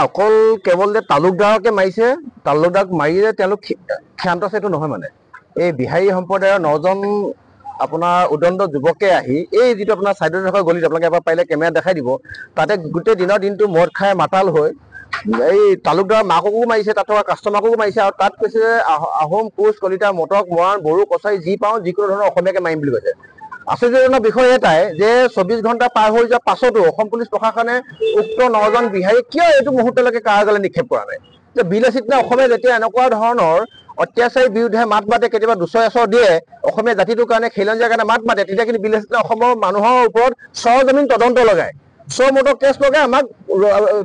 অকল কেৱল যে তালুকদাৰকে মাৰিছে, তালুকদাৰক মাৰি যে তেওঁলোক ক্ষান্ত আছে, এইটো নহয়। মানে এই বিহাৰী সম্প্ৰদায়ৰ 9জন আপোনাৰ উদণ্ড যুৱকে আহি এই যিটো আপোনাৰ চাইডত থকা গলিত আপোনালোকে এবাৰ পাৰিলে কেমেৰাত দেখাই দিব, তাতে গোটেই দিনটো মদ খাই মাতাল হৈ এই তালুকদাৰৰ মাককো মাৰিছে, তাত থকা কাষ্টমাৰকো মাৰিছে, আৰু তাত কৈছে যে আহোম, কোচ, কলিতা, মটক, মৰাণ, বড়ো, কছাৰী যি পাওঁ যিকোনো ধৰণৰ অসমীয়াকে মাৰিম বুলি কৈছে। আশ্চৰ্যজনক বিষয় এটাই যে 24 ঘণ্টা পাৰ হৈ যোৱাৰ পাছতো অসম পুলিচ প্ৰশাসনে উক্ত 9জন বিহাৰীক কিয় এইটো মুহূৰ্তলৈকে কাৰাগাৰলৈ নিক্ষেপ কৰা নাই। যে বিলাসিতা অসমে যেতিয়া এনেকুৱা ধৰণৰ অত্যাচাৰীৰ বিৰুদ্ধে মাত মাতে, কেতিয়াবা দুচৰ এচৰ দিয়ে, অসমীয়া জাতিটোৰ কাৰণে খিলঞ্জীয়াৰ কাৰণে মাত মাতে, তেতিয়া কিন্তু বিলাসিতা অসমৰ মানুহৰ ওপৰত সৰজমিন তদন্ত লগায়, মটৰ কেছ লগাই আমাক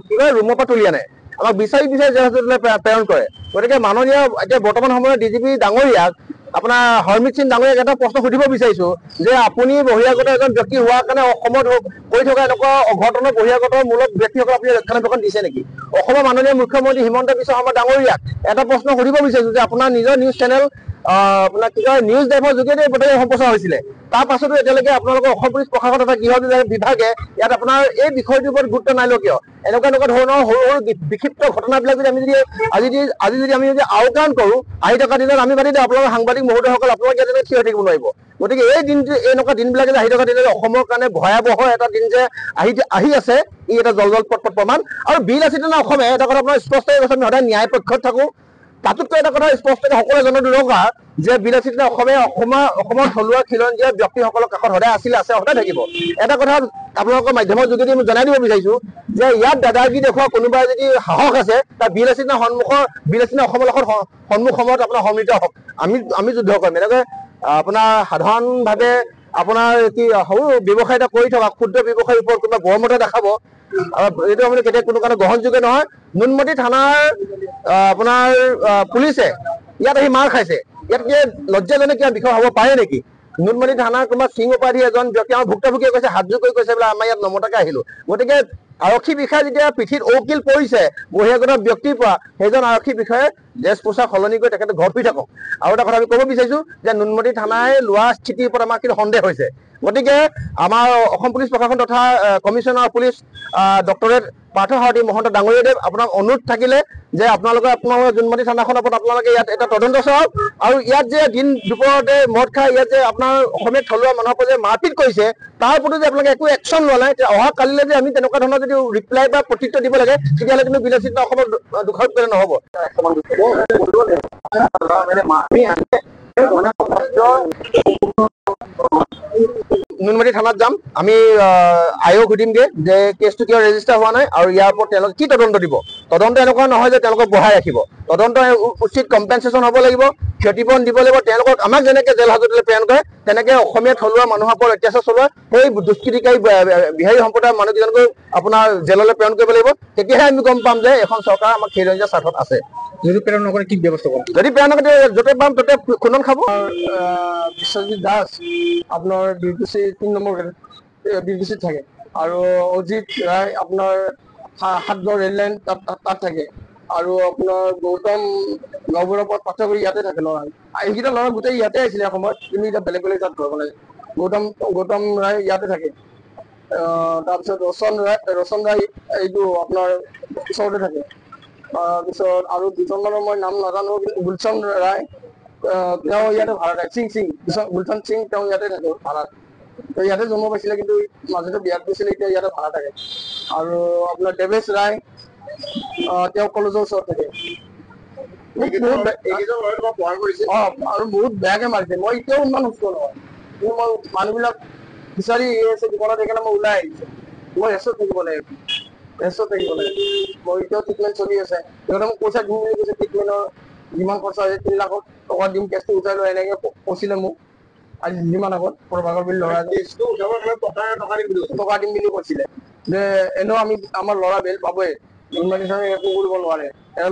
কি কয় ৰুমৰ পৰা তুলি আনে, আমাক বিচাৰি জেল হাজতলৈ প্ৰেৰণ কৰে। গতিকে মাননীয় এতিয়া বৰ্তমান সময়ত ডিজিপি ডাঙৰীয়াক আপোনাৰ হৰমিত সিং ডাঙৰীয়াক এটা প্ৰশ্ন সুধিব বিচাৰিছো যে আপুনি বহিৰাগত এজন ব্যক্তি হোৱাৰ কাৰণে অসমত কৰি থকা এনেকুৱা অঘটনৰ বহিৰাগতৰ মূলত ব্যক্তিসকল আপুনি ৰক্ষণাবেক্ষণ দিছে নেকি? অসমৰ মাননীয় মুখ্যমন্ত্ৰী হিমন্ত বিশ্ব শৰ্মা ডাঙৰীয়াক এটা প্ৰশ্ন সুধিব বিচাৰিছো যে আপোনাৰ নিজৰ নিউজ চেনেল আপোনাৰ কি কয় নিউজ লাইভৰ যোগেদি বাতৰি সম্প্ৰচাৰ হৈছিলে, তাৰ পাছতো এতিয়ালৈকে আপোনালোকৰ অসম পুলিচ প্ৰশাসন তথা গৃহ বিভাগে ইয়াত আপোনাৰ এই বিষয়টোৰ ওপৰত গুৰুত্ব নাই লোৱা কিয়? এনেকুৱা ধৰণৰ সৰু সৰু বিক্ষিপ্ত ঘটনাবিলাক যদি আমি যদি আওকাণ কৰোঁ, আহি থকা দিনত আমি বাদ দিওঁ আপোনালোকৰ সাংবাদিক মহোদয়সকল আপোনালোকে ইয়াতে থিয় হৈ থাকিব নোৱাৰিব। গতিকে এই দিনটো এনেকুৱা দিনবিলাকে যে আহি থকা দিনত অসমৰ কাৰণে ভয়াৱহ এটা দিন যে আহি আছে, ই এটা জলপট প্ৰমাণ। আৰু বিলাসিতা অসমে এটা কথা আপোনাৰ স্পষ্টকৈ কৈছে, আমি সদায় ন্যায় পক্ষত থাকোঁ। তাতোতকৈ এটা কথা স্পষ্টকৈ সকলোৱে জনা দৰকাৰ যে বিলাসিতা অসমৰ থলুৱা খিলঞ্জীয়া ব্যক্তিসকলৰ কাষত সদায় আছে, সদায় থাকিব। এটা কথা আপোনালোকৰ মাধ্যমৰ যোগেদি মই জনাই দিব বিচাৰিছো যে ইয়াত দাদাগিৰি দেখুওৱা কোনোবাই যদি সাহস আছে, তাৰ বিলাসিতা অসমৰ সন্মুখ সময়ত আপোনাৰ সন্মিলিত হওক, আমি যুদ্ধ কৰিম। এনেকৈ আপোনাৰ সাধাৰণভাৱে আপোনাৰ কি সৰু ব্যৱসায় এটা কৰি থকা ক্ষুদ্ৰ ব্যৱসায়ীৰ ওপৰত কোনোবা গৰমতে দেখাব, এইটো আপুনি কেতিয়া কোনো কাৰণে গ্ৰহণযোগ্য নহয়। নুনমাটি থানাৰ আপোনাৰ পুলিচে ইয়াত আহি মাৰ খাইছে, ইয়াত কি লজ্জাজনক কিবা বিষয় হ'ব পাৰে নেকি? নুনমাটি থানাৰ কোনোবা সিং উপাধি এজন ব্যক্তি আমাৰ ভুক্তভোগীয়ে কৈছে, হাতযোৰ কৰি কৈছে বোলে আমাৰ ইয়াত নমতাকে আহিলো। গতিকে আৰক্ষী বিষয়া যেতিয়া পিঠিত ঔকিল পৰিছে বহিৰাগত ব্যক্তিৰ পৰা, সেইজন আৰক্ষী বিষয়াই ড্ৰেছ পোছাক সলনি কৰি তেখেতে ঘৰত শুই থাকক। আৰু এটা কথা আমি ক'ব বিচাৰিছো যে নুনমাটি থানাই লোৱা স্থিতিৰ ওপৰত আমাৰ কিন্তু সন্দেহ হৈছে। গতিকে আমাৰ অসম পুলিচ প্ৰশাসন তথা commissioner of police doctorate Partha Sarathi Mahanta ডাঙৰীয়াদেৱ আপোনাক অনুৰোধ থাকিলে যে আপোনালোকৰ নুনমাটি থানাখনৰ ওপৰত আপোনালোকে ইয়াত এটা তদন্ত চাওক, আৰু ইয়াত যে দিন দুপৰতে মদ খাই ইয়াত যে আপোনাৰ অসমীয়া থলুৱা মানুহৰ পৰা যে মাৰপিট কৰিছে, তাৰ প্ৰতি যে আপোনালোকে একো একশ্যন লোৱা নাই, অহা কালিলৈ যে আমি তেনেকুৱা ধৰণৰ যদি ৰিপ্লাই বা প্ৰত্যুত্তৰ দিব লাগে, তেতিয়াহ'লে কিন্তু বিলাসিতা অসমৰ দুখত পেলে নহ'ব। নুনমাটি থানাত যাম, আমি আয়োগ সুধিমগে যে কেছটো কিয় ৰেজিষ্টাৰ হোৱা নাই, আৰু ইয়াৰ ওপৰত তেওঁলোকে কি তদন্ত দিব। তদন্ত এনেকুৱা নহয় যে তেওঁলোকক বহাই ৰাখিব, তদন্ত উচিত কম্পেনচেশ্যন হ'ব লাগিব, ক্ষতিপূৰণ দিব লাগিব। তেওঁলোকক আমাক যেনেকে জেল হাজতলৈ প্ৰেৰণ কৰে, তেনেকে অসমীয়া থলুৱা মানুহৰ ওপৰত অত্যাচাৰ চলোৱা সেই দুষ্কৃতিকাৰী বিহাৰী সম্প্ৰদায়ৰ মানুহকেইজনকৈ আপোনাৰ জেললৈ প্ৰেৰণ কৰিব লাগিব। তেতিয়াহে আমি গম পাম যে এখন চৰকাৰ আমাৰ খিলঞ্জীয়া স্বাৰ্থত আছে। যদি প্ৰেৰণ নকৰে কি ব্যৱস্থা কৰিব? যদি প্ৰেৰণ নকৰে য'তে পাম ত'তে খুন্দন খাব। বিশ্বজিৎ দাস আপোনাৰ বিৰকুচি 3 নম্বৰ বিৰকুচিত থাকে, আৰু অজিত ৰায় আপোনাৰ 7 ৰেল লাইন তাত থাকে, আৰু আপোনাৰ গৌতম গাঁওবুঢ়াৰ পৰা পাঠগুৰি ইয়াতে থাকে ল'ৰা। এইকেইটা ল'ৰা গোটেই ইয়াতে আহিছিলে সময়ত, কিন্তু এতিয়া বেলেগ তাত ঘৰ বনাইছে। গৌতম ৰায় ইয়াতে থাকে। তাৰপিছত ৰচন ৰায় এইটো আপোনাৰ ওচৰতে থাকে। তাৰপিছত আৰু দুজনমানৰ মই নাম নাজানো, গুলচন ৰায় তেওঁ ইয়াতে ভাড়া থাকে। গুলচন সিং তেওঁ ইয়াতে থাকে ভাড়াত, ইয়াতে জন্ম পাইছিলে, কিন্তু মাজতে বিয়াত গৈছিলে, এতিয়া ইয়াতে ভাড়া থাকে। আৰু আপোনাৰ দেৱেশ ৰায় তেওঁ কলেজৰ ওচৰত থাকে। আৰু বহুত বেয়াকে মাৰিছে, মই এতিয়াও ইমান সুস্থ নহয়, কিন্তু মই মানুহবিলাক বিচাৰি আছে দোকানত, সেইকাৰণে মই ওলাই আহিছো। মই ৰেষ্টত থাকিব লাগে, মই এতিয়াও ট্ৰিটমেণ্ট চলি আছে। সিহঁতে মোক পইচা দিম বুলি কৈছে, ট্ৰিটমেণ্টৰ যিমান খৰচা হৈছে 3 লাখ টকা দিম, কেছটো উঠাই লৈ এনেকে কৈছিলে মোক আজি যিমান আগত প্ৰভাকৰ বুলি ল'ৰা টকা দিম বুলি কৈছিলে, যে এনেও আমাৰ ল'ৰা বেল পাবই, নুনমাটি থানাই একো কৰিব নোৱাৰে,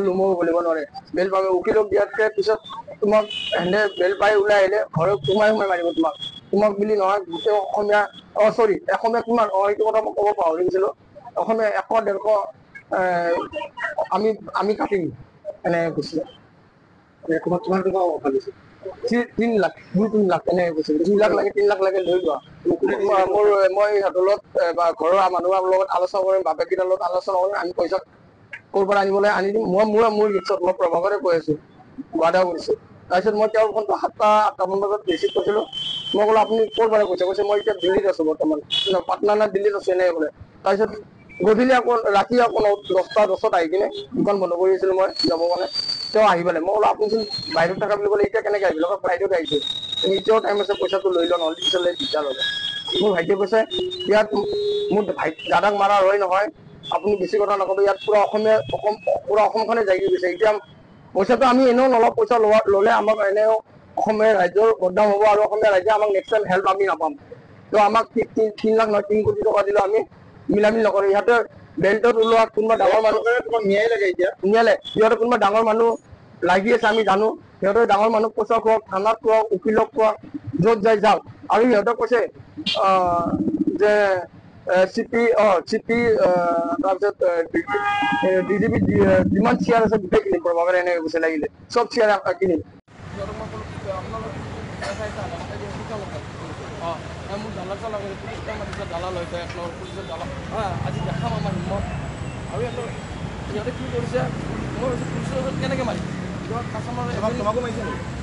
লুমো বুলিব নোৱাৰে, বেল পাব। উকিলক দিয়াতকে পিছত তোমাক এনে বেল পাই ওলাই আহিলে ঘৰত সোমাই মাৰিব তোমাক বুলি নহয়, গোটেই অসমীয়া অসমীয়া কিমান এইটো কথা মই ক'ব পাহৰি গৈছিলো, অসমীয়া 100-150 আমি কাটিম এনেকে কৈছিলে। তোমাক কিমান টকা অফাৰ দিছে? 3 লাখ এনেকে কৈছিল। 2 লাখ লাগে 3 লাখ লাগে লৈ লোৱা। মই সিহঁতৰ লগত বা ঘৰৰ মানুহৰ লগত আলোচনা কৰিম, বাপেককেইটাৰ লগত আলোচনা কৰিম, আমি পইচা ক'ৰ পৰা আনিবলৈ আনি দিম মোৰ ৰিক্সত মই প্ৰভাকৰে কৈ আছোঁ বাধা কৰিছোঁ তাৰপিছত মই তেওঁৰ ফোনটো 7-8মান বজাত ৰিচিভ কৰিছিলোঁ মই ক'লো আপুনি ক'ৰ পৰা কৈছে মই এতিয়া দিল্লীত আছোঁ বৰ্তমান পাটনা না দিল্লীত আছে এনেকৈ ক'লে তাৰপিছত গধূলি আকৌ ৰাতি আকৌ 10:10 আহি কিনে দোকান বন্ধ কৰি আছিলোঁ মই যাব মানে তেওঁ আহি পালে মই ক'লো আপুনিচোন বাহিৰত থকা বুলি ক'লে এতিয়া কেনেকৈ আহিব লগত বাহিৰত আহিছোঁ তুমি এতিয়াও টাইম আছে পইচাটো লৈ লওঁ নহ'লে পিছলৈ দিগদাৰ হ'ব মোৰ ভাইটিয়ে কৈছে ইয়াত মোৰ দাদাক মাৰা হয় নহয় আপুনি বেছি কথা নক'ব ইয়াত পুৰা অসমখনে জাগি গৈছে এতিয়া পইচাটো আমি এনেও নলওঁ পইচা ল'লে আমাক এনেও অসমীয়া ৰাজ্যৰ বদনাম হ'ব আৰু অসমীয়া ৰাজ্যে আমাক নেক্সট টাইম হেল্প আমি নাপাম তো আমাক 3 লাখ নহয় 3 কোটি টকা দিলেও আমি মিলামিল নকৰে ইহঁতে বেল্টত ওলোৱা কোনোবা ডাঙৰ মানুহ ন্যায় লাগে এতিয়া ন্যায় সিহঁতে কোনোবা ডাঙৰ মানুহ লাগি আছে আমি জানো সিহঁতে ডাঙৰ মানুহ পইচা খোৱাওক থানাত খোৱাওক উকিলক খোৱাওক য'ত যায় যাওক আৰু সিহঁতক কৈছে যে চিপি তাৰপিছত ডিজিপি যিমান শ্বেয়াৰ আছে গোটেই কিনিম প্ৰভাকৰে এনেকৈ কৈছে লাগিলে চব শ্বেয়াৰ কিনিম মোৰ জালাচা লাগে পুলিচ জ্বালা লৈ যায় পুলিচৰ জ্বালা আজি দেখাম আমাৰ হিম্মত আৰু সিহঁতে কি কৰিছে মই পুলিচৰ ওচৰত কেনেকৈ মাৰিম কাষ্টমাৰ তোমাকো মাৰিছে নেকি